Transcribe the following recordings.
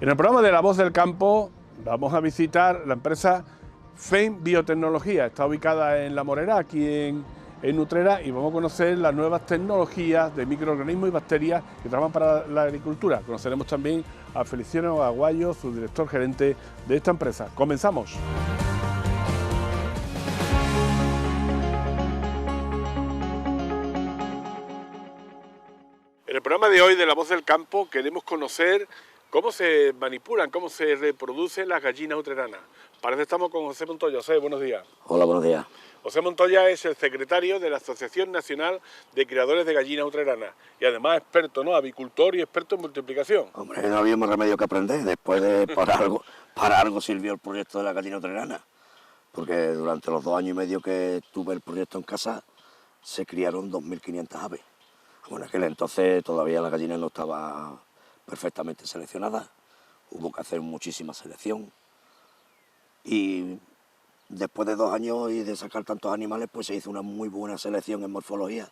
En el programa de La Voz del Campo vamos a visitar la empresa FEM Biotecnología. Está ubicada en La Morera, aquí en Utrera, y vamos a conocer las nuevas tecnologías de microorganismos y bacterias que trabajan para la agricultura. Conoceremos también a Feliciano Aguayo, su director gerente de esta empresa. Comenzamos. En el programa de hoy de La Voz del Campo queremos conocer cómo se manipulan, cómo se reproducen las gallinas utreranas. Para eso estamos con José Montoya. José, buenos días. Hola, buenos días. José Montoya es el secretario de la Asociación Nacional de Criadores de Gallinas Utreranas y además experto, ¿no? Avicultor y experto en multiplicación. Hombre, no había más remedio que aprender. Después de para algo sirvió el proyecto de la gallina utrerana. Porque durante los 2 años y medio que tuve el proyecto en casa, se criaron 2.500 aves. Bueno, en aquel entonces todavía la gallina no estaba perfectamente seleccionada. Hubo que hacer muchísima selección. Y después de 2 años y de sacar tantos animales, pues se hizo una muy buena selección en morfología,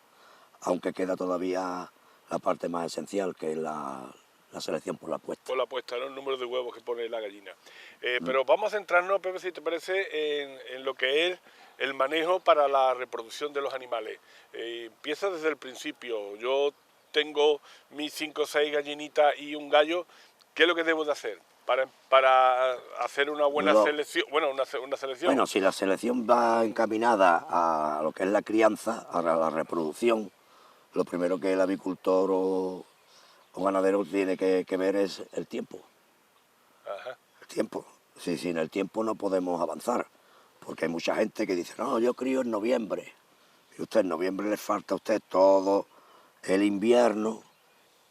aunque queda todavía la parte más esencial, que es la selección por la puesta. Por la puesta, ¿no? El número de huevos que pone la gallina. Pero vamos a centrarnos, Pepe, si te parece, en lo que es el manejo para la reproducción de los animales. Empieza desde el principio. Yo tengo mis 5 o 6 gallinitas y un gallo. ¿Qué es lo que debo de hacer para hacer una buena selección? Bueno, una selección. Bueno, si la selección va encaminada a lo que es la crianza, a la reproducción, lo primero que el avicultor o ganadero tiene que ver es el tiempo. Ajá. El tiempo. Sí, sin el tiempo no podemos avanzar, porque hay mucha gente que dice, no, yo crío en noviembre. Y usted en noviembre le falta a usted todo el invierno,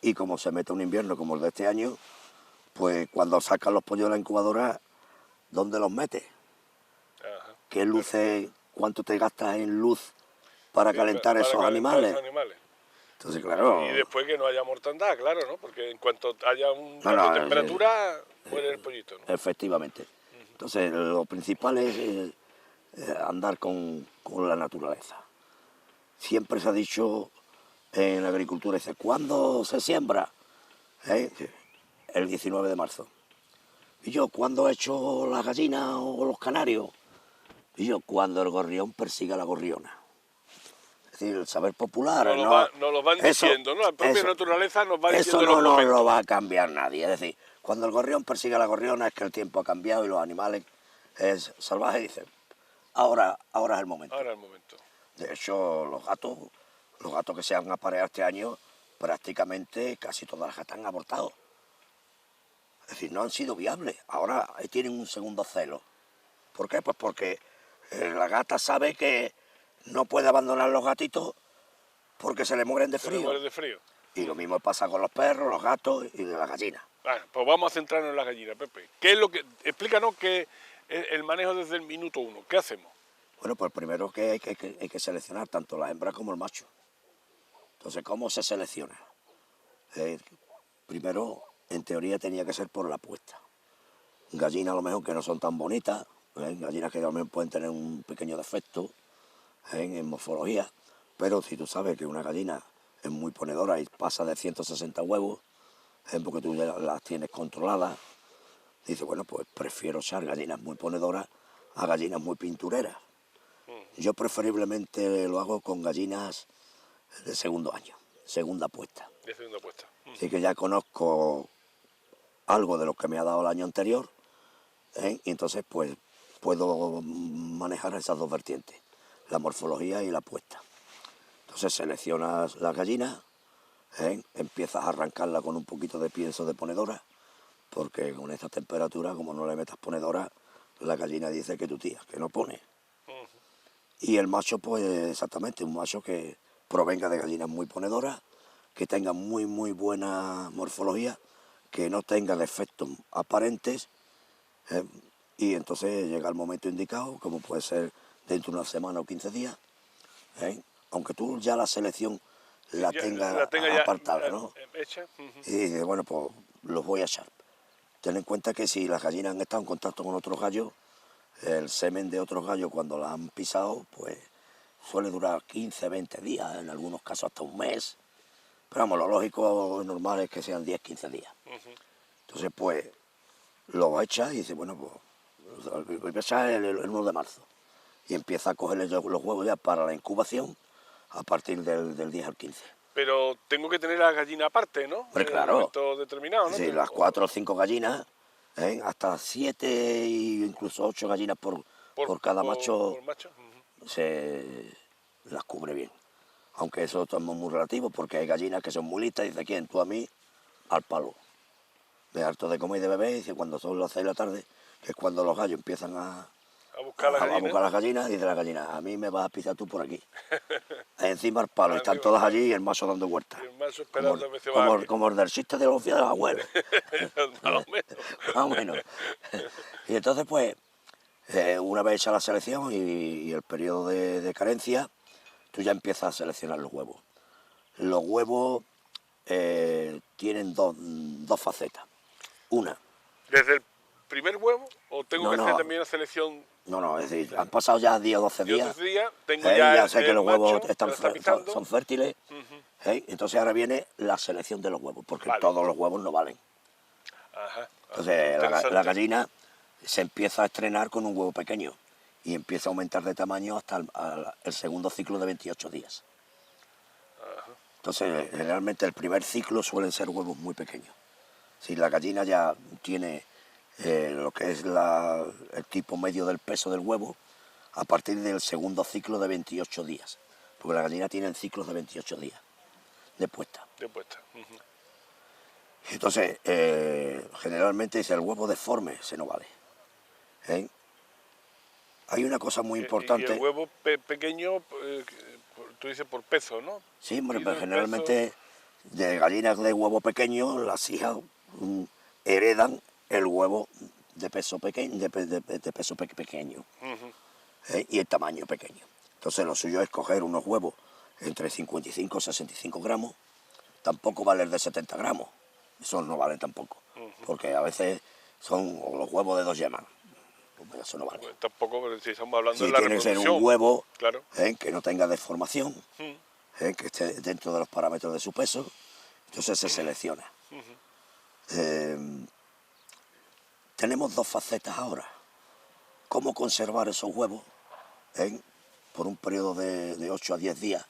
y como se mete un invierno como el de este año, pues cuando sacan los pollos de la incubadora, ¿dónde los mete? Ajá. ¿Qué luces, cuánto te gastas en luz para calentar esos animales? Entonces, claro... Y después que no haya mortandad, claro, ¿no? Porque en cuanto haya un cambio de temperatura, muere el pollito, ¿no? Efectivamente. Entonces, lo principal es andar con la naturaleza. Siempre se ha dicho en la agricultura, dice, ¿cuándo se siembra? El 19 de marzo. Y yo, ¿cuándo he hecho las gallinas o los canarios? Y yo, cuando el gorrión persiga a la gorriona. Es decir, el saber popular... Nos lo van diciendo, ¿no? La propia naturaleza nos va diciendo eso no los nos lo va a cambiar nadie. Es decir, cuando el gorrión persigue a la gorriona es que el tiempo ha cambiado y los animales es salvajes. Dicen, ahora es el momento. Ahora es el momento. De hecho, los gatos que se han apareado este año, prácticamente casi todas las gatas han abortado. Es decir, no han sido viables. Ahora tienen un segundo celo. ¿Por qué? Pues porque la gata sabe que no puede abandonar los gatitos porque se le mueren de frío. Se le mueren de frío. Y lo mismo pasa con los perros, los gatos y las gallinas. Bueno, pues vamos a centrarnos en las gallinas, Pepe. ¿Qué es lo que? Explícanos qué es el manejo desde el minuto 1. ¿Qué hacemos? Bueno, pues primero que hay que seleccionar tanto la hembra como el macho. Entonces, ¿cómo se selecciona? Primero, en teoría, tenía que ser por la puesta. Gallinas a lo mejor que no son tan bonitas, gallinas que a lo mejor pueden tener un pequeño defecto en morfología, pero si tú sabes que una gallina es muy ponedora y pasa de 160 huevos, porque tú las tienes controladas, dices, bueno, pues prefiero echar gallinas muy ponedoras a gallinas muy pintureras. Yo preferiblemente lo hago con gallinas de segundo año, segunda puesta. De segunda puesta. Así que ya conozco algo de lo que me ha dado el año anterior, y entonces pues puedo manejar esas dos vertientes, la morfología y la puesta. Entonces seleccionas las gallinas, empiezas a arrancarla con un poquito de pienso de ponedora, porque con esta temperatura, como no le metas ponedora, la gallina dice que tu tía, que no pone. Y el macho, pues exactamente, un macho que provenga de gallinas muy ponedoras, que tenga muy buena morfología, que no tenga defectos aparentes, y entonces llega el momento indicado, como puede ser dentro de una semana o 15 días, aunque tú ya la selección la tengas apartada, ¿no? Hecha. Y dices, bueno, pues los voy a echar. Ten en cuenta que si las gallinas han estado en contacto con otros gallos, el semen de otros gallos cuando la han pisado, pues suele durar 15, 20 días, en algunos casos hasta un mes. Pero vamos, lo lógico, normal es que sean 10, 15 días. Entonces, pues, lo echa y dice, bueno, pues voy a echar el 1 de marzo. Y empieza a cogerle los huevos ya para la incubación a partir del 10 al 15. Pero tengo que tener a la gallina aparte, ¿no? Hombre, En un claro, momento determinado, ¿no? sí, las 4 o 5 gallinas, hasta 7 e incluso 8 gallinas por cada macho, por macho. Ujú. se las cubre bien. Aunque eso es muy relativo, porque hay gallinas que son muy listas y dice, ¿quién? Tú a mí, al palo. De harto de comer y de beber, y dice, cuando son las 6 de la tarde, que es cuando los gallos empiezan A buscar las a gallinas. buscar las gallinas, dice la gallina, a mí me vas a pisar tú por aquí. Encima al palo, y están Encima todas está. allí y el mazo dando vueltas. Y el macho Como, esperando a ver si va alguien. como el del chiste de los fieles abuelos. Más o menos. Más o menos. Y entonces, pues, una vez hecha la selección y el periodo de carencia, tú ya empiezas a seleccionar los huevos. Los huevos tienen dos facetas. Una, ¿Desde el primer huevo o tengo no, que hacer no, también la selección? no, es decir, han pasado ya 10 o 12 Yo días, 10 días tengo y ya ya sé que el los macho huevos que lo está pisando. son fértiles, Ujú. entonces ahora viene la selección de los huevos, porque Vale. todos los huevos no valen. Ajá. Entonces la Interesante. gallina se empieza a estrenar con un huevo pequeño y empieza a aumentar de tamaño hasta el segundo ciclo de 28 días. Entonces generalmente el primer ciclo suelen ser huevos muy pequeños. Si la gallina ya tiene lo que es el tipo medio del peso del huevo, a partir del segundo ciclo de 28 días. Porque la gallina tiene ciclos de 28 días de puesta. De puesta. Ujú. Entonces, generalmente dice el huevo deforme, se no vale. ¿Eh? Hay una cosa muy Y el importante. huevo pequeño, tú dices por peso, ¿no? Sí, hombre, Midiendo pero el peso. generalmente de gallinas de huevo pequeño, las hijas heredan el huevo de peso pequeño, de peso pequeño. Ujú. Y el tamaño pequeño. Entonces lo suyo es coger unos huevos entre 55 y 65 gramos, tampoco vale el de 70 gramos, eso no vale tampoco, porque a veces son los huevos de 2 yemas, pues eso no vale. Pues tampoco, pero si estamos hablando de Sí, la tiene que ser un reproducción. huevo Claro. que no tenga deformación, Mm. que esté dentro de los parámetros de su peso, entonces se selecciona. Eh, tenemos dos facetas ahora. ¿Cómo conservar esos huevos por un periodo de 8 a 10 días?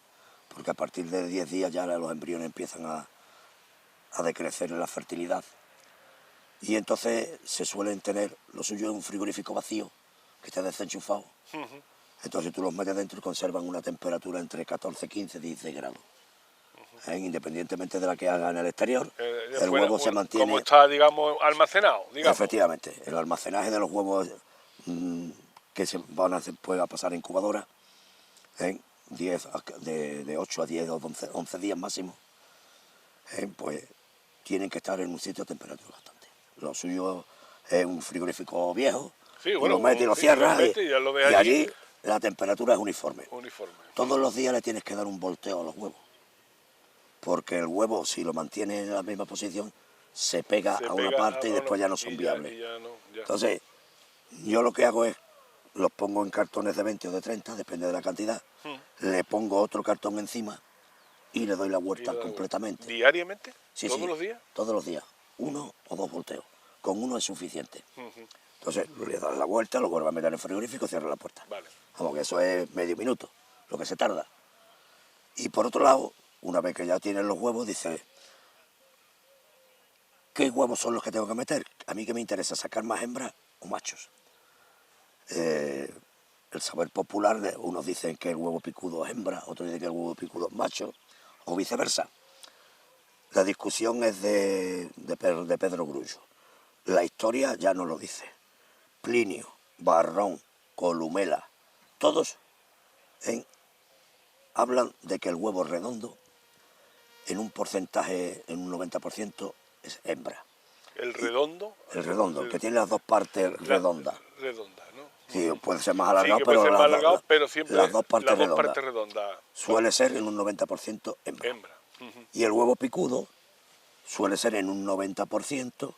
Porque a partir de 10 días ya los embriones empiezan a decrecer en la fertilidad. Y entonces se suelen tener, lo suyo es un frigorífico vacío, que esté desenchufado. Entonces tú los metes dentro y conservan una temperatura entre 14, 15, 16 grados. Independientemente de la que haga en el exterior, el huevo se mantiene. Como está, digamos, almacenado, digamos. Efectivamente, el almacenaje de los huevos que se van a pueda pasar en incubadora, 10, de 8 a 10 o 11 días máximo, pues tienen que estar en un sitio a temperatura constante. Lo suyo es un frigorífico viejo, Sí, tú bueno, lo metes y lo sí, cierras, y ya lo ves y allí. allí la temperatura es uniforme. Uniforme. Todos los días le tienes que dar un volteo a los huevos, porque el huevo, si lo mantiene en la misma posición, se pega Se a una pega parte y después ya no son viables. y ya no, ya. Entonces, yo lo que hago es, los pongo en cartones de 20 o de 30, depende de la cantidad, le pongo otro cartón encima y le doy la Y vuelta le da completamente. ¿Diariamente? Sí, ¿Todos sí, los días? todos los días, 1 o 2 volteos. Con uno es suficiente. Ujú. Entonces, le das la vuelta, lo vuelves a meter en el frigorífico y cierras la puerta. Vale. Vamos, que eso es medio minuto, lo que se tarda. Y por otro lado, una vez que ya tienes los huevos, dices, ¿qué huevos son los que tengo que meter? A mí que me interesa sacar más hembras o machos. El saber popular, unos dicen que el huevo picudo es hembra, otros dicen que el huevo picudo es macho, o viceversa. La discusión es de Pedro Grullo. La historia ya no lo dice. Plinio, Varrón, Columela, todos hablan de que el huevo redondo, en un porcentaje, en un 90%, es hembra. ¿El redondo? El redondo, que tiene las dos partes redondas. Redonda, ¿no? Sí, puede ser más Sí, alargado, que puede pero, ser más alargado, pero siempre las dos partes redondas. redondas. Suele ser en un 90% hembra. Hembra. Ujú. Y el huevo picudo suele ser en un 90%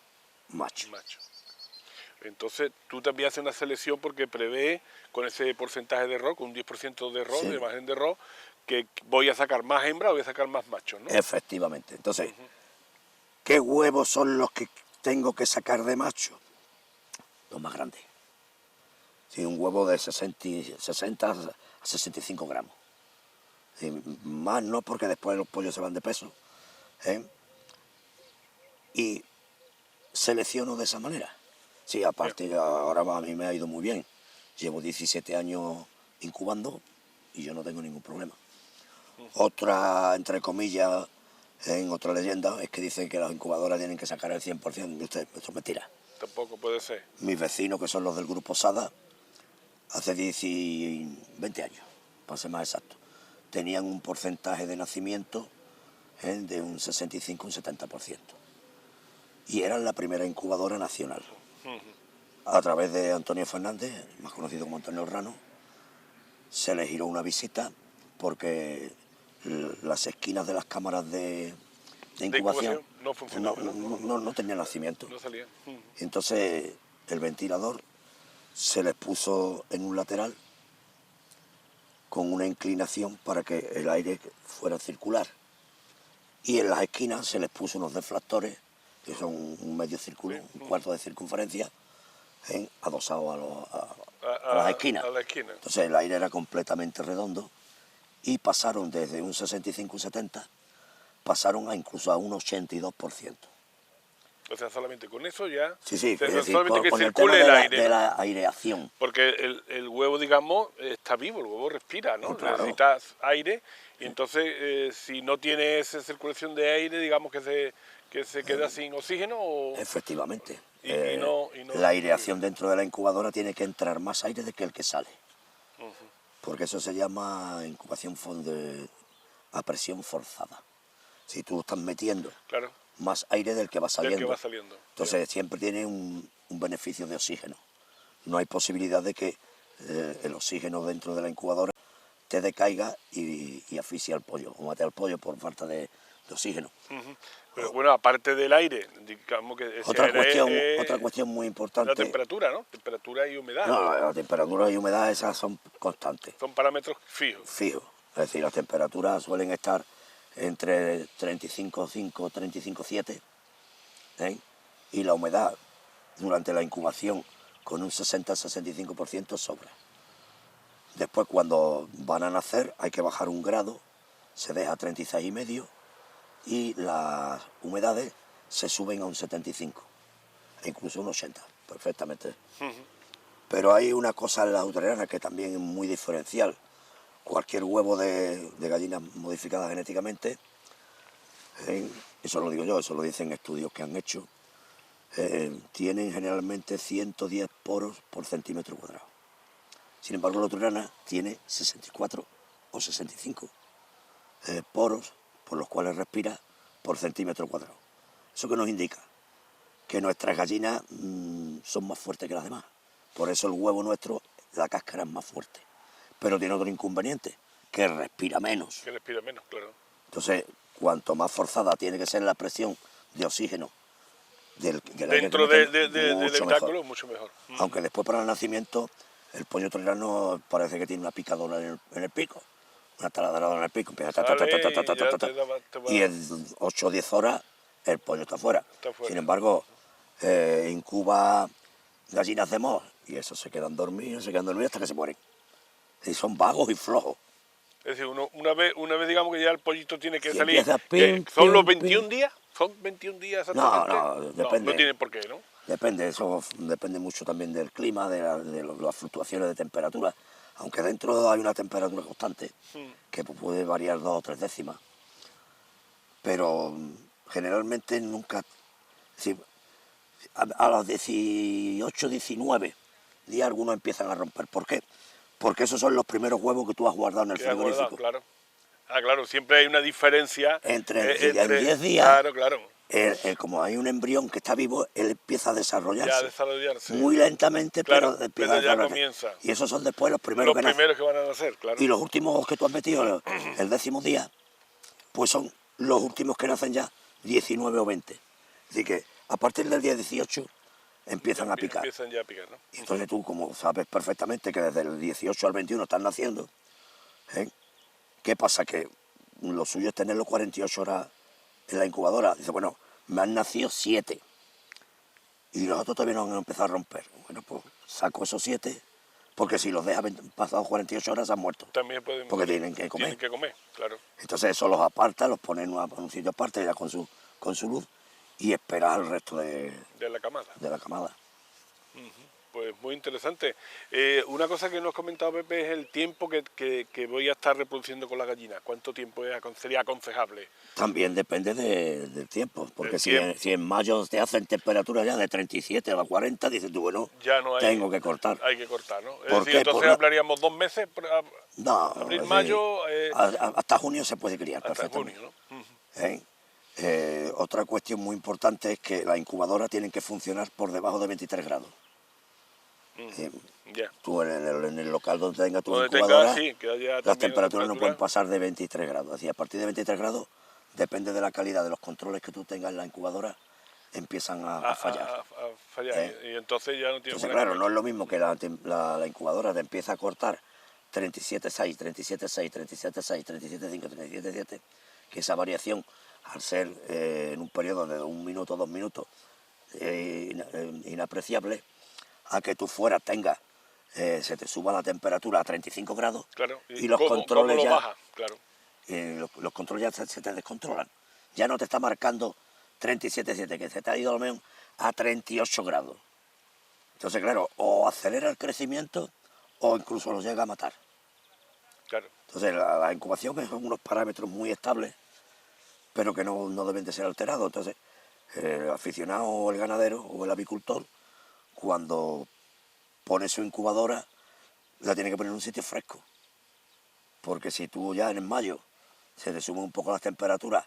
macho. Macho. Entonces, tú también haces una selección porque prevé con ese porcentaje de error, con un 10% de error, Sí. de margen de error, que voy a sacar más hembra o voy a sacar más machos, ¿no? Efectivamente. Entonces, ¿qué huevos son los que tengo que sacar de macho? los más grandes. Sí, un huevo de 60 a 65 gramos. Sí, más no, porque después los pollos se van de peso. ¿Eh? Y selecciono de esa manera. Sí, aparte ahora a mí me ha ido muy bien. Llevo 17 años incubando y yo no tengo ningún problema. Otra, entre comillas, en otra leyenda, es que dicen que las incubadoras tienen que sacar el 100%. Esto es mentira. Tampoco puede ser. Mis vecinos, que son los del grupo Sada, hace 20 años, para ser más exacto, tenían un porcentaje de nacimiento de un 65 un 70%. Y eran la primera incubadora nacional. A través de Antonio Fernández, más conocido como Antonio Rano, se les giró una visita porque las esquinas de las cámaras de incubación no funcionaban. no tenían nacimiento. No salían. Entonces el ventilador se les puso en un lateral con una inclinación para que el aire fuera circular. Y en las esquinas se les puso unos deflectores, que son un medio círculo, un cuarto de circunferencia, adosados a las esquinas. A la esquina. Entonces el aire era completamente redondo y pasaron desde un 65 un 70, pasaron incluso a un 82%. O sea, solamente con eso ya... Sí, es decir, solamente que con el circule tema el aire. de la aireación. Porque el huevo, digamos, está vivo, el huevo respira, ¿no? Claro. Necesitas aire y entonces si no tiene esa circulación de aire, digamos que se queda sin oxígeno o... Efectivamente. Y no la aireación dentro de la incubadora tiene que entrar más aire de que el que sale. Porque eso se llama incubación a presión forzada. Si tú estás metiendo más aire del que va saliendo. Entonces siempre tiene un beneficio de oxígeno. No hay posibilidad de que el oxígeno dentro de la incubadora te decaiga y asfixie al pollo, o mate al pollo por falta de oxígeno. Pero bueno, aparte del aire, digamos que... Otra cuestión muy importante... La temperatura, ¿no? Temperatura y humedad. No, la temperatura y humedad esas son constantes. Son parámetros fijos. Fijos. Es decir, las temperaturas suelen estar entre 35,5 y 35,7, y la humedad durante la incubación con un 60-65% sobra. Después, cuando van a nacer, hay que bajar un grado, se deja a 36,5 y las humedades se suben a un 75, e incluso un 80, perfectamente. Pero hay una cosa en la australiana que también es muy diferencial. Cualquier huevo de gallinas modificadas genéticamente, eso lo digo yo, eso lo dicen estudios que han hecho, tienen generalmente 110 poros por centímetro cuadrado. Sin embargo, la australiana tiene 64 o 65 poros por los cuales respira por centímetro cuadrado. ¿Eso qué nos indica? Que nuestras gallinas son más fuertes que las demás. Por eso el huevo nuestro, la cáscara es más fuerte. Pero tiene otro inconveniente, que respira menos. Que respira menos, claro. Entonces, cuanto más forzada tiene que ser la presión de oxígeno dentro del habitáculo, mucho mejor. Aunque después para el nacimiento, el pollo australiano parece que tiene una picadora en el pico, una taladradora en el pico, empieza y en 8 o 10 horas el pollo está fuera. Sin embargo, incuba gallinas de mos y esos se quedan dormidos hasta que se mueren. Y son vagos y flojos. Es decir, una vez digamos que ya el pollito tiene que Si salir, ¿son los 21 días? ¿Son 21 días exactamente? No, depende. No tiene por qué, ¿no? Depende, eso depende mucho también del clima, de las fluctuaciones de temperatura. Aunque dentro hay una temperatura constante, que puede variar 2 o 3 décimas. Pero generalmente nunca... A los 18, 19 días algunos empiezan a romper. ¿Por qué? Porque esos son los primeros huevos que tú has guardado en el frigorífico. Claro. Claro, siempre hay una diferencia. Entre 10 días, claro. Como hay un embrión que está vivo, él empieza a desarrollarse. Muy lentamente, claro, pero empieza a desarrollarse. Comienza. Y esos son después los primeros que van a nacer, claro. Y los últimos que tú has metido, el 10.º día, pues son los últimos que nacen ya 19 o 20. Así que a partir del día 18 empiezan a picar. Empiezan ya a picar, ¿no? Y entonces tú, como sabes perfectamente que desde el 18 al 21 están naciendo, ¿qué pasa? Que lo suyo es tenerlo 48 horas en la incubadora. Dice, bueno, me han nacido 7. y los otros todavía no han empezado a romper. Bueno, pues saco esos 7, porque si los dejas pasado 48 horas han muerto. También pueden Porque morir. tienen que comer. Tienen que comer, claro. Entonces eso los aparta, los pone en un sitio aparte, ya con su luz, y espera al resto De la camada. de la camada. Pues muy interesante. Una cosa que nos ha comentado Pepe es el tiempo que voy a estar reproduciendo con la gallina. ¿Cuánto tiempo sería aconsejable? También depende del tiempo, porque Del si tiempo. en mayo te hacen temperaturas ya de 37 a 40, dices tú, bueno, Ya no hay, tengo que cortar. hay que cortar, ¿no? Es ¿Por decir, qué? entonces hablaríamos 2 meses, No, abril, es decir, mayo, hasta junio se puede criar hasta perfectamente. junio, ¿no? ¿Eh? Otra cuestión muy importante es que las incubadoras tienen que funcionar por debajo de 23 grados. Ya. Tú en el local donde tengas tu Donde incubadora, tenga, sí, que haya las también temperaturas no pueden temperatura. pasar de 23 grados. Así, a partir de 23 grados, depende de la calidad de los controles que tú tengas en la incubadora, empiezan a fallar. A fallar. ¿Eh? Y entonces ya no tiene Entonces, buena claro, comer. no es lo mismo que la incubadora te empieza a cortar 37,6, 37,6, 37,6, 37,5, 37,7, que esa variación, al ser en un periodo de 1 minuto, 2 minutos, inapreciable, a que tú fuera tengas, se te suba la temperatura a 35 grados Claro. y ¿Y los cómo controles lo ya, baja? Claro. los controles ya se te descontrolan. Ya no te está marcando 37,7, que se te ha ido al menos a 38 grados. Entonces, claro, o acelera el crecimiento o incluso los llega a matar. Claro. Entonces, la incubación son unos parámetros muy estables, pero que no deben de ser alterados. Entonces, el aficionado o el ganadero o el avicultor, cuando pone su incubadora, la tiene que poner en un sitio fresco. Porque si tú ya en mayo se te suben un poco las temperaturas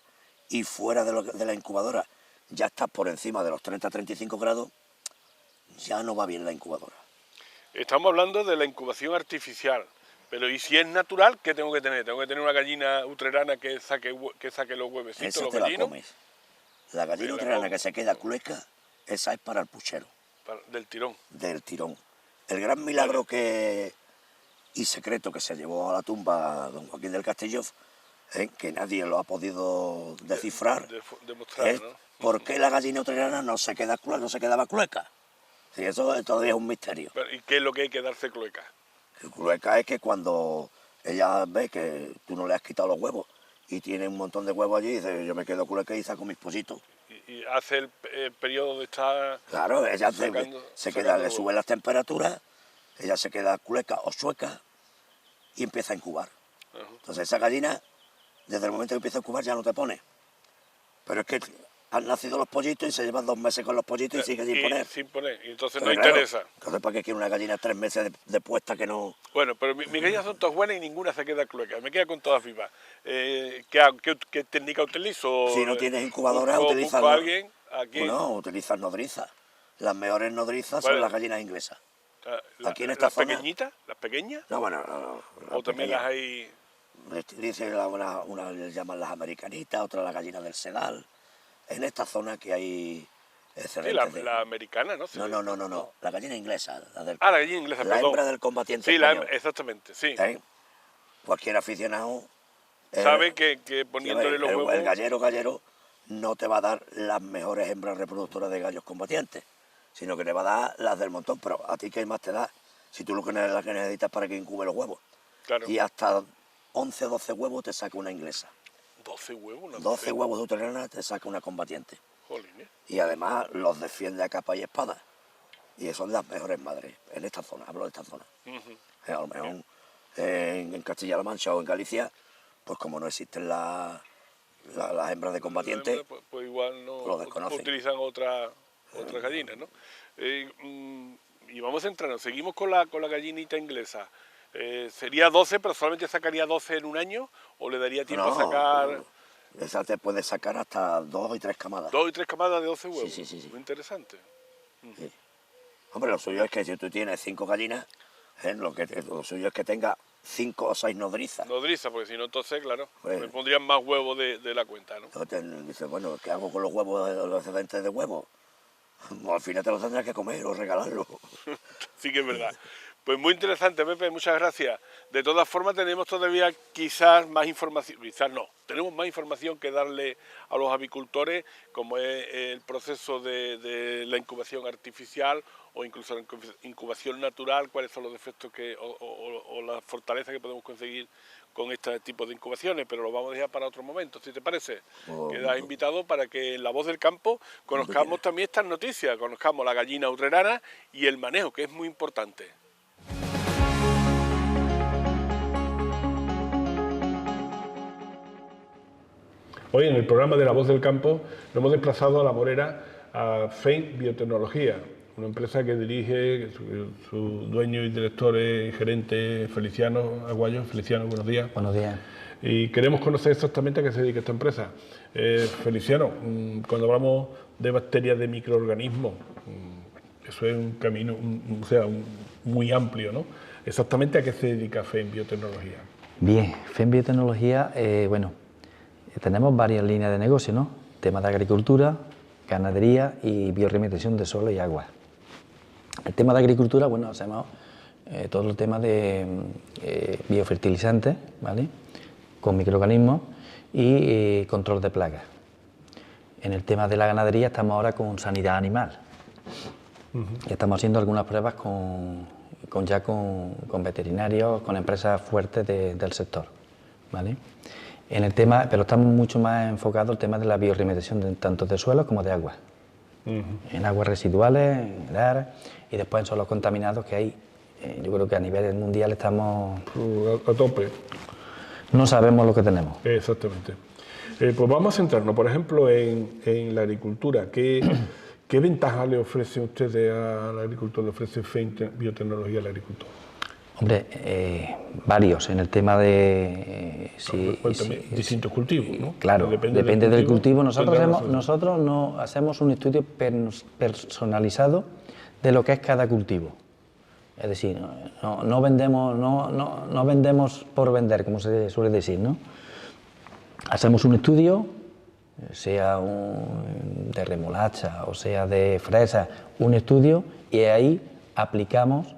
y fuera de la incubadora ya estás por encima de los 30-35 grados, ya no va bien la incubadora. Estamos hablando de la incubación artificial. Pero ¿y si es natural, qué tengo que tener? ¿Tengo que tener una gallina utrerana que saque los huevecitos, Esa los te la gallinos? comes. La Me gallina la utrerana como. que se queda clueca, esa es para el puchero, Del tirón. del tirón. El gran milagro y secreto que se llevó a la tumba don Joaquín del Castillo, que nadie lo ha podido descifrar, Demostrar, es ¿no? por qué la gallina utrerana no se quedaba clueca. Sí, eso todavía es un misterio. ¿Y qué es lo que hay que darse clueca? El clueca es que cuando ella ve que tú no le has quitado los huevos y tiene un montón de huevos allí, dice, yo me quedo clueca y saco mis pollitos. Y hace el periodo de estar Claro, ella le huevos. suben las temperaturas, ella se queda clueca o sueca y empieza a incubar. Ajá. Entonces esa gallina, desde el momento que empieza a incubar ya no te pone. Pero es que han nacido los pollitos y se llevan 2 meses con los pollitos y sigue sin poner. Sin poner. Y entonces Pero no claro, interesa. entonces ¿para qué quiere una gallina 3 meses de puesta que no? Bueno, pero mis gallinas son todas buenas y ninguna se queda clueca. Me queda con todas vivas. ¿Qué técnica utilizo? Si no tienes incubadora, Busco a alguien aquí. Bueno, utilizas nodrizas. Las mejores nodrizas Vale. son las gallinas inglesas. Aquí en esta ¿Las zona. pequeñitas? ¿Las pequeñas? No, bueno, no, ¿O también las hay? Dicen una les llaman las americanitas, otra las gallinas del sedal. En esta zona que hay Sí, excelentes. la americana, ¿no? No, la gallina inglesa. La gallina inglesa, la perdón. hembra del combatiente Sí, español. exactamente, sí. Cualquier aficionado Sabe que sí, poniéndole los huevos... el gallero no te va a dar las mejores hembras reproductoras de gallos combatientes, sino que te va a dar las del montón. Pero a ti, ¿qué más te da? Si tú lo que necesitas para que incube los huevos. Claro. Y hasta 11 o 12 huevos te saca una inglesa. 12 huevos, una 12 huevos de utrerana te saca una combatiente. Jolín, ¿eh? Y además los defiende a capa y espada. Y son las mejores madres en esta zona, hablo de esta zona. A lo mejor en Castilla-La Mancha o en Galicia, pues como no existen las hembras de combatiente, Pues igual no lo desconocen. utilizan otras gallinas, ¿no? Y vamos entrando, seguimos con la gallinita inglesa. ¿Sería 12, pero solamente sacaría 12 en un año? ¿O le daría tiempo a sacar esa te puede sacar hasta 2 y 3 camadas. 2 y 3 camadas de 12 huevos? Sí. Muy interesante. Sí. Hombre, lo suyo es que si tú tienes 5 gallinas, lo suyo es que tenga 5 o 6 nodrizas. Nodriza, porque si no, entonces, claro, Pues- me pondrían más huevos de la cuenta, ¿no? Entonces dices, bueno, ¿qué hago con los huevos, los excedentes de huevos? Al final te los tendrás que comer o regalarlos. Sí que es verdad. Pues muy interesante, Pepe, muchas gracias. De todas formas tenemos todavía quizás más información, quizás no, tenemos más información que darle a los avicultores, como es el proceso de la incubación artificial o incluso la incubación natural, cuáles son los defectos o la fortaleza que podemos conseguir con este tipo de incubaciones, pero lo vamos a dejar para otro momento, si te parece. Quedas invitado para que en La Voz del Campo conozcamos también estas noticias, conozcamos la gallina utrerana y el manejo, que es muy importante. Hoy en el programa de La Voz del Campo nos hemos desplazado a La Morera, a FEIN Biotecnología, una empresa que dirige, su dueño y director y gerente Feliciano Aguayo. Feliciano, buenos días. Buenos días. Y queremos conocer exactamente a qué se dedica esta empresa. Feliciano, cuando hablamos de bacterias, de microorganismos, eso es un camino muy amplio, ¿no? Exactamente a qué se dedica FEIN Biotecnología. Bien, FEIN Biotecnología, bueno, tenemos varias líneas de negocio, ¿no? Temas de agricultura, ganadería y bioremediación de suelo y agua. El tema de agricultura, bueno, hacemos todo el tema de biofertilizantes, ¿vale? Con microorganismos y control de plagas. En el tema de la ganadería estamos ahora con sanidad animal. Y estamos haciendo algunas pruebas con veterinarios, con empresas fuertes del sector, ¿vale? En el tema, pero estamos mucho más enfocados en el tema de la bioremediación tanto de suelos como de agua. En aguas residuales, en el ar, y después en suelos contaminados que hay. Yo creo que a nivel mundial estamos a tope. No sabemos lo que tenemos. Exactamente. Pues vamos a centrarnos, por ejemplo, en la agricultura. ¿Qué ventajas le ofrecen ustedes al agricultor, le ofrece FEIN Biotecnología al agricultor? Hombre, varios. En el tema de... distintos cultivos, ¿no? Claro, depende del cultivo. Nosotros no hacemos un estudio personalizado de lo que es cada cultivo. Es decir, no vendemos por vender, como se suele decir, ¿no? Hacemos un estudio, sea de remolacha o sea de fresa, un estudio, y ahí aplicamos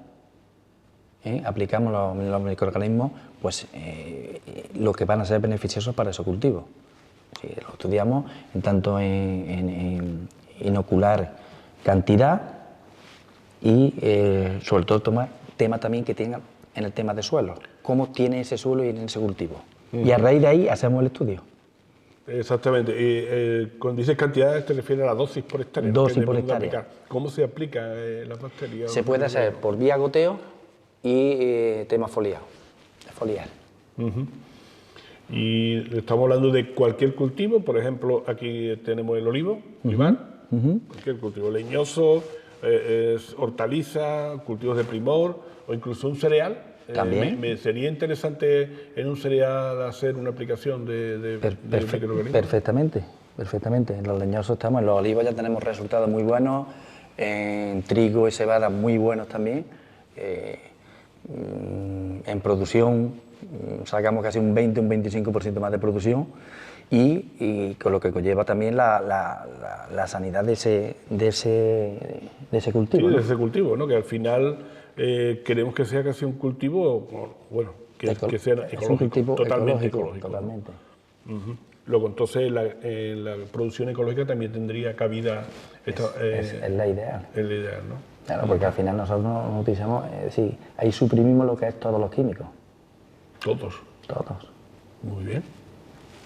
los microorganismos, pues lo que van a ser beneficiosos para esos cultivos. Lo estudiamos tanto en inocular cantidad y sobre todo tema también que tenga en el tema de suelo, cómo tiene ese suelo y en ese cultivo. Y a raíz de ahí hacemos el estudio. Exactamente. Y cuando dices cantidades te refieres a la dosis por hectárea. Dosis por hectárea. ¿Cómo se aplica las bacterias? Se puede hacer por vía goteo y tema foliar. Y estamos hablando de cualquier cultivo, por ejemplo, aquí tenemos el olivo, cualquier cultivo, leñoso, hortaliza, cultivos de primor o incluso un cereal. También. Me sería interesante en un cereal hacer una aplicación de microorganismos. Perfectamente. En los leñosos estamos, en los olivos ya tenemos resultados muy buenos, en trigo y cebada muy buenos también. En producción sacamos casi un 20, un 25% más de producción y con lo que conlleva también la sanidad de ese cultivo. Sí, ¿no? de ese cultivo, ¿no? Que al final queremos que sea casi un cultivo, bueno, que sea ecológico, un cultivo totalmente ecológico. Totalmente. Luego, entonces, la producción ecológica también tendría cabida. Es la ideal. Es la ideal, ¿no? Claro, porque al final nosotros no utilizamos, sí, ahí suprimimos lo que es todos los químicos. Todos. Muy bien.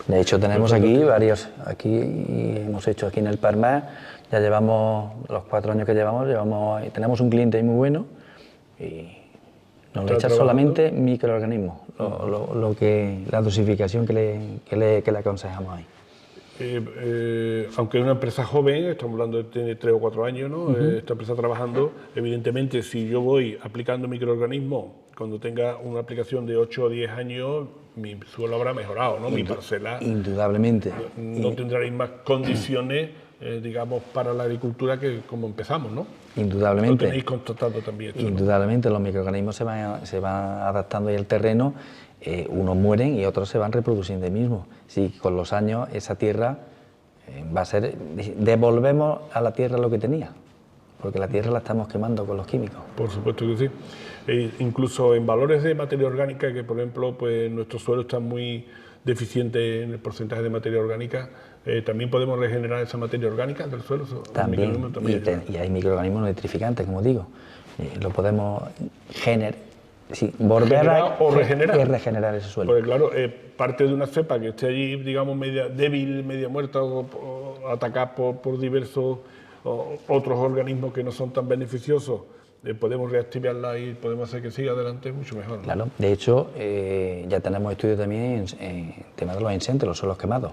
De hecho, tenemos aquí varios, hemos hecho aquí en el Parmar, ya llevamos, los 4 años que tenemos un cliente ahí muy bueno y nos le echa solamente microorganismos, la dosificación que le aconsejamos ahí. Aunque es una empresa joven, estamos hablando de tiene 3 o 4 años, ¿no? Esta empresa trabajando, evidentemente si yo voy aplicando microorganismos, cuando tenga una aplicación de 8 o 10 años, mi suelo habrá mejorado, ¿no? Mi parcela. Indudablemente. No tendrá las mismas condiciones, digamos, para la agricultura que como empezamos, ¿no? Indudablemente. Lo tenéis constatado también esto, Indudablemente, ¿no? Los microorganismos se van adaptando ahí al terreno. Unos mueren y otros se van reproduciendo ahí mismo. Sí, con los años esa tierra va a ser... Devolvemos a la tierra lo que tenía. porque la tierra la estamos quemando con los químicos. Por supuesto que sí. Incluso en valores de materia orgánica, que por ejemplo pues nuestro suelo está muy deficiente en el porcentaje de materia orgánica, también podemos regenerar esa materia orgánica del suelo. También, y hay microorganismos nitrificantes, como digo. Lo podemos volver o regenerar. Y regenerar ese suelo. Porque claro, parte de una cepa que esté allí, digamos, media débil, media muerta o atacada por diversos otros organismos que no son tan beneficiosos, podemos reactivarla y podemos hacer que siga adelante mucho mejor, ¿no? Claro, de hecho, ya tenemos estudios también en tema de los incendios, los suelos quemados.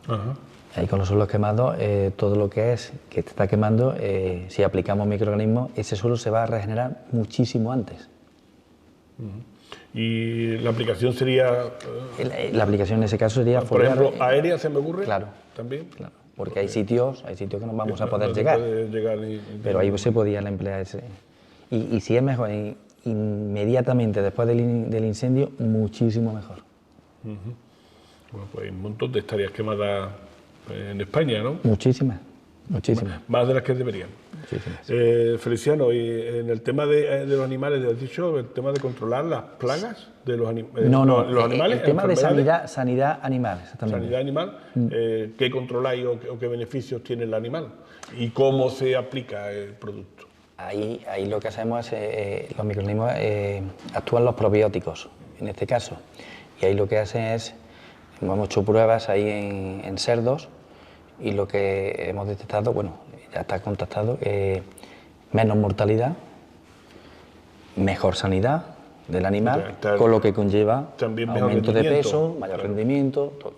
Ajá. Ahí con los suelos quemados, todo lo que te está quemando, si aplicamos microorganismos, ese suelo se va a regenerar muchísimo antes. Y la aplicación sería... la aplicación en ese caso sería... por ejemplo, aérea, ¿se me ocurre? Claro. También. Claro, porque hay sitios que no vamos a poder llegar. Pero ahí se podía emplear ese... Y si es mejor, inmediatamente después del incendio, muchísimo mejor. Bueno, pues hay un montón de hectáreas quemadas en España, ¿no? Muchísimas, muchísimas. Más de las que deberían. Feliciano, y en el tema de los animales, ¿has dicho el tema de controlar las plagas de los animales? Los animales, el tema de sanidad animal, exactamente. Sanidad animal, ¿qué controláis o qué beneficios tiene el animal? ¿Y cómo se aplica el producto? Ahí lo que hacemos es, los microorganismos actúan los probióticos, en este caso. Y ahí lo que hacen es, hemos hecho pruebas ahí en cerdos, y lo que hemos detectado, bueno, ya está contactado, menos mortalidad, mejor sanidad del animal, con lo que conlleva aumento de peso, mayor rendimiento, todo.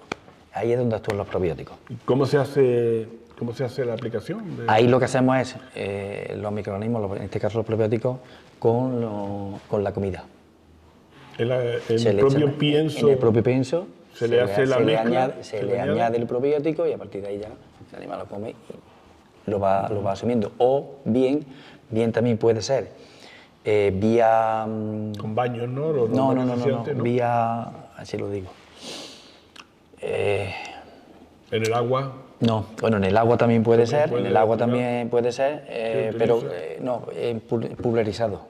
Ahí es donde actúan los probióticos. ¿Y cómo se hace la aplicación? Ahí lo que hacemos es los microorganismos, en este caso los probióticos, con la comida. En el propio pienso se le hace la mezcla, se le añade el probiótico y a partir de ahí ya el animal lo come y lo va asumiendo. O bien también puede ser vía... Con baños, ¿no? No, vía... Así lo digo. ¿En el agua? No, bueno, en el agua también puede ser, pero pulverizado.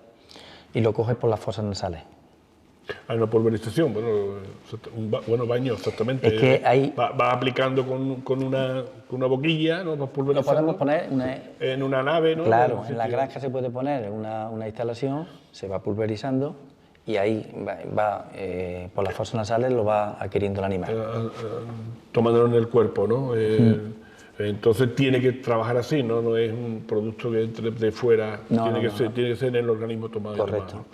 Y lo coges por las fosas nasales. Hay una pulverización, baño, exactamente. Es que va aplicando con una boquilla, ¿no? Lo podemos poner en una nave, ¿no? Claro, en la granja se puede poner una instalación, se va pulverizando y ahí va por las fosas nasales lo va adquiriendo el animal. Tomándolo en el cuerpo, ¿no? Entonces tiene que trabajar así, ¿no? No es un producto que entre de fuera, tiene que ser en el organismo tomado. Correcto.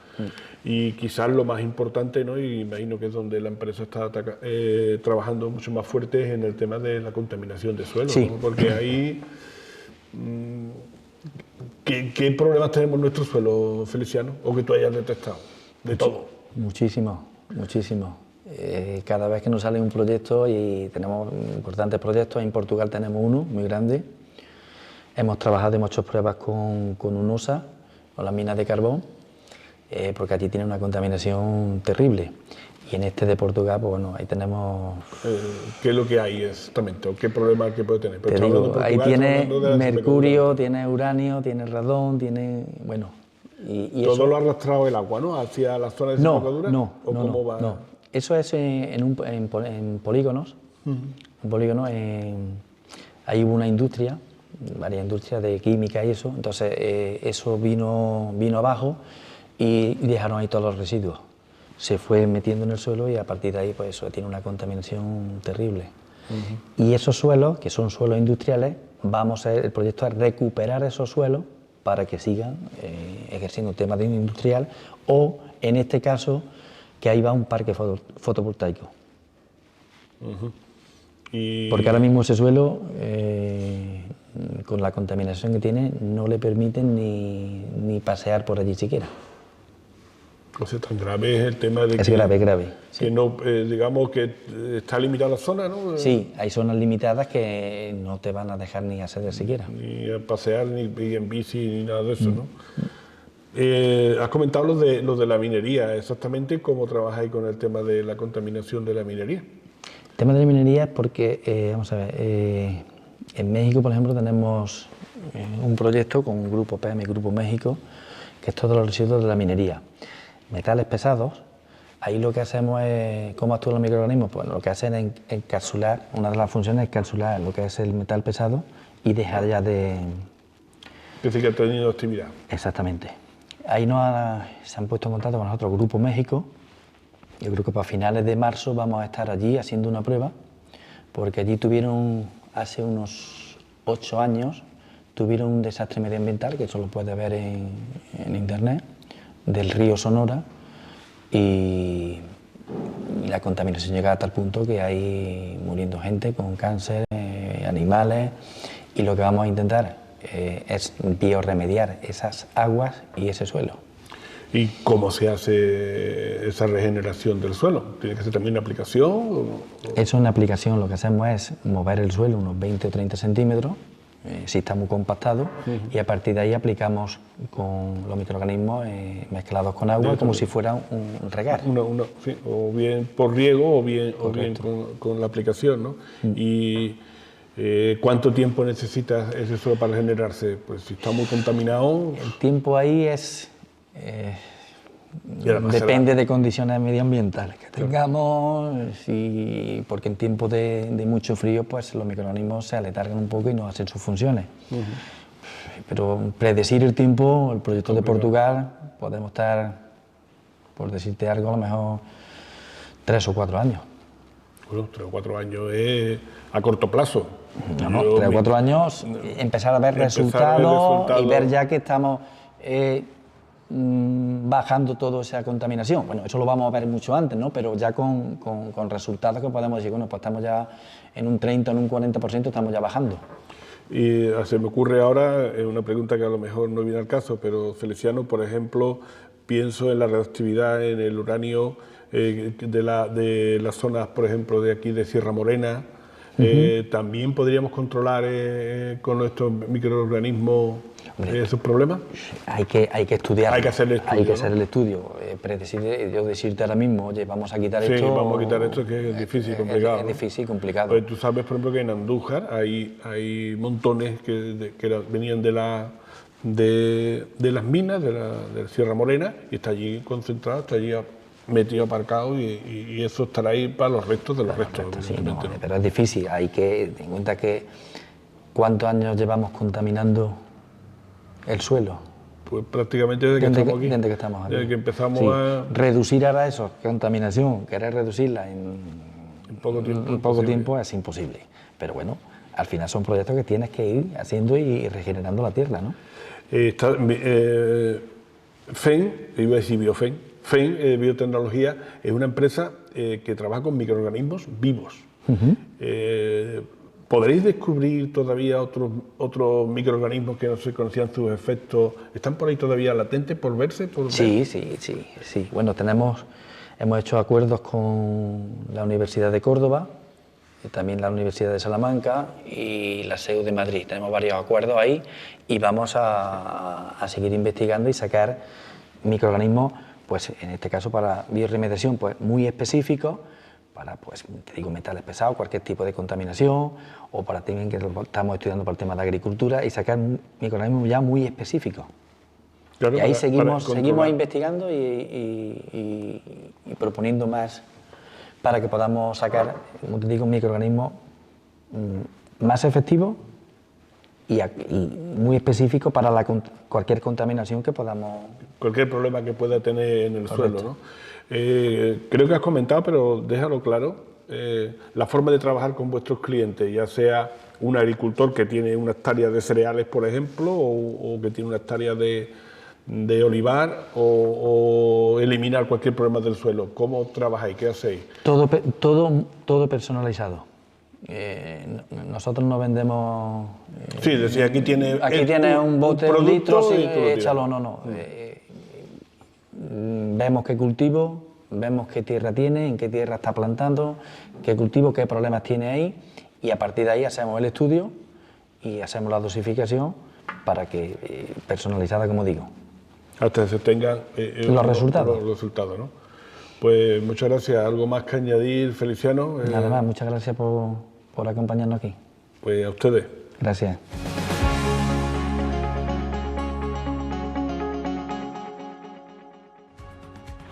Y quizás lo más importante, ¿no? Y imagino que es donde la empresa está trabajando mucho más fuerte, es en el tema de la contaminación de suelo, sí, ¿no? Porque ahí... ¿Qué problemas tenemos en nuestro suelo, Feliciano? ¿O que tú hayas detectado? De todo. Muchísimo. Cada vez que nos sale un proyecto, y tenemos importantes proyectos, en Portugal tenemos uno muy grande, hemos trabajado y hemos hecho pruebas con UNOSA, con las minas de carbón, porque allí tiene una contaminación terrible. Y en este de Portugal, pues bueno, ahí tenemos... ¿Qué es lo que hay exactamente? ¿O qué problema que puede tener? Te digo, ahí tiene mercurio, tiene uranio, tiene radón, tiene... bueno... Y todo eso... lo ha arrastrado el agua, ¿no? ¿Hacia la zona de desembocadura? No. Eso es en polígonos. En polígonos hay una industria, varias industrias de química y eso. Entonces eso vino abajo y dejaron ahí todos los residuos. Se fue metiendo en el suelo y a partir de ahí pues eso tiene una contaminación terrible. Y esos suelos, que son suelos industriales, el proyecto es recuperar esos suelos para que sigan ejerciendo temas de industrial, o en este caso que ahí va un parque fotovoltaico. Porque ahora mismo ese suelo, con la contaminación que tiene, no le permiten ni pasear por allí siquiera. O sea, tan grave es el tema de es grave. Sí. Que no, digamos que está limitada la zona, ¿no? Sí, hay zonas limitadas que no te van a dejar ni acceder siquiera. Ni a pasear, ni en bici, ni nada de eso, ¿no? Has comentado lo de la minería, exactamente cómo trabajáis con el tema de la contaminación de la minería. El tema de la minería es porque, vamos a ver, en México, por ejemplo, tenemos un proyecto con Grupo PM y Grupo México, que es todos los residuos de la minería. Metales pesados, ahí lo que hacemos es, ¿cómo actúan los microorganismos? Pues lo que hacen es encapsular, una de las funciones es encapsular lo que es el metal pesado y dejar ya de... Es decir, que ha tenido actividad. Exactamente. Ahí se han puesto en contacto con nosotros Grupo México. Yo creo que para finales de marzo vamos a estar allí haciendo una prueba, porque allí tuvieron, hace unos 8 años, tuvieron un desastre medioambiental, que eso lo puede ver en internet, del río Sonora, y la contaminación llega a tal punto que hay muriendo gente con cáncer, animales, y lo que vamos a intentar es biorremediar esas aguas y ese suelo. ¿Y cómo se hace esa regeneración del suelo? ¿Tiene que ser también una aplicación? Eso es una aplicación, lo que hacemos es mover el suelo unos 20 o 30 centímetros, si está muy compactado, y a partir de ahí aplicamos con los microorganismos mezclados con agua, como si fuera un regar. Sí, o bien por riego o bien con la aplicación, ¿no? Y ¿cuánto tiempo necesita ese suelo para regenerarse? Pues si está muy contaminado... El tiempo ahí es... depende de condiciones medioambientales que tengamos, porque en tiempos de mucho frío pues los microorganismos se aletargan un poco y no hacen sus funciones. Pero predecir el tiempo, el proyecto de Portugal, podemos estar, por decirte algo, a lo mejor 3 o 4 años. Bueno, 3 o 4 años es a corto plazo. No, 3 o 4 años, empezar a ver resultados y ver ya que estamos bajando toda esa contaminación. Bueno, eso lo vamos a ver mucho antes, ¿no? Pero ya con resultados que podemos decir, bueno, pues estamos ya en un 30 o en un 40%, estamos ya bajando. Y se me ocurre ahora una pregunta que a lo mejor no viene al caso, pero Feliciano, por ejemplo, pienso en la radioactividad, en el uranio de las zonas, por ejemplo, de aquí de Sierra Morena. ¿También podríamos controlar con nuestros microorganismos esos problemas? Hay que estudiar. Hay que hacer el estudio. Hay que hacer el estudio. Predecir, yo decirte ahora mismo, oye, vamos a quitar esto. Sí, vamos a quitar esto, que es difícil, complicado. Es difícil, complicado. Pues tú sabes, por ejemplo, que en Andújar hay montones que venían de las minas de Sierra Morena y está allí concentrado, está allí metido, aparcado y eso estará ahí para los restos de los restos. Sí, no, pero es difícil, hay que tener en cuenta que ¿cuántos años llevamos contaminando el suelo? Pues prácticamente desde que estamos aquí. Desde que estamos aquí. Desde que empezamos a... Reducir ahora eso, contaminación, querer reducirla en poco tiempo es imposible. Pero bueno, al final son proyectos que tienes que ir haciendo y regenerando la tierra, ¿no? FEN, iba a decir Biofen, FEN, Biotecnología, es una empresa que trabaja con microorganismos vivos. ¿Podréis descubrir todavía otros microorganismos que no se conocían sus efectos? ¿Están por ahí todavía latentes por verse? Sí. Bueno, hemos hecho acuerdos con la Universidad de Córdoba, y también la Universidad de Salamanca y la SEU de Madrid. Tenemos varios acuerdos ahí y vamos a seguir investigando y sacar microorganismos, pues en este caso para biorremediación, pues muy específicos, para, pues, te digo, metales pesados, cualquier tipo de contaminación, o para también que estamos estudiando para el tema de agricultura, y sacar microorganismos ya muy específicos. Claro, y ahí seguimos investigando y proponiendo más para que podamos sacar, como te digo, microorganismos más efectivos y muy específicos para cualquier contaminación que podamos... Cualquier problema que pueda tener en el suelo, ¿no? Creo que has comentado, pero déjalo claro, la forma de trabajar con vuestros clientes, ya sea un agricultor que tiene una hectárea de cereales, por ejemplo, o que tiene una hectárea de olivar, o eliminar cualquier problema del suelo. ¿Cómo trabajáis? ¿Qué hacéis? Todo personalizado. Nosotros no vendemos... sí, decía, aquí tienes un bote de 1 litro, sí, échalo, no. Vemos qué cultivo, vemos qué tierra tiene, en qué tierra está plantando, qué cultivo, qué problemas tiene ahí, y a partir de ahí hacemos el estudio y hacemos la dosificación para que, personalizada, como digo. Hasta que se tengan los resultados. ¿No? Pues muchas gracias. ¿Algo más que añadir, Feliciano? Nada más, muchas gracias por acompañarnos aquí. Pues a ustedes. Gracias.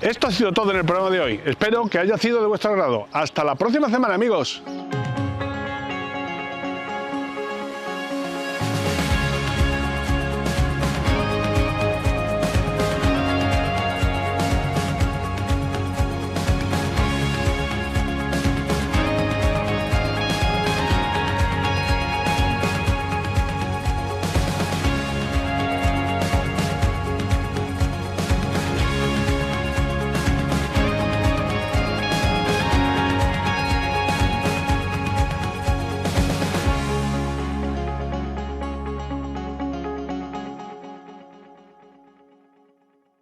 Esto ha sido todo en el programa de hoy. Espero que haya sido de vuestro agrado. Hasta la próxima semana, amigos.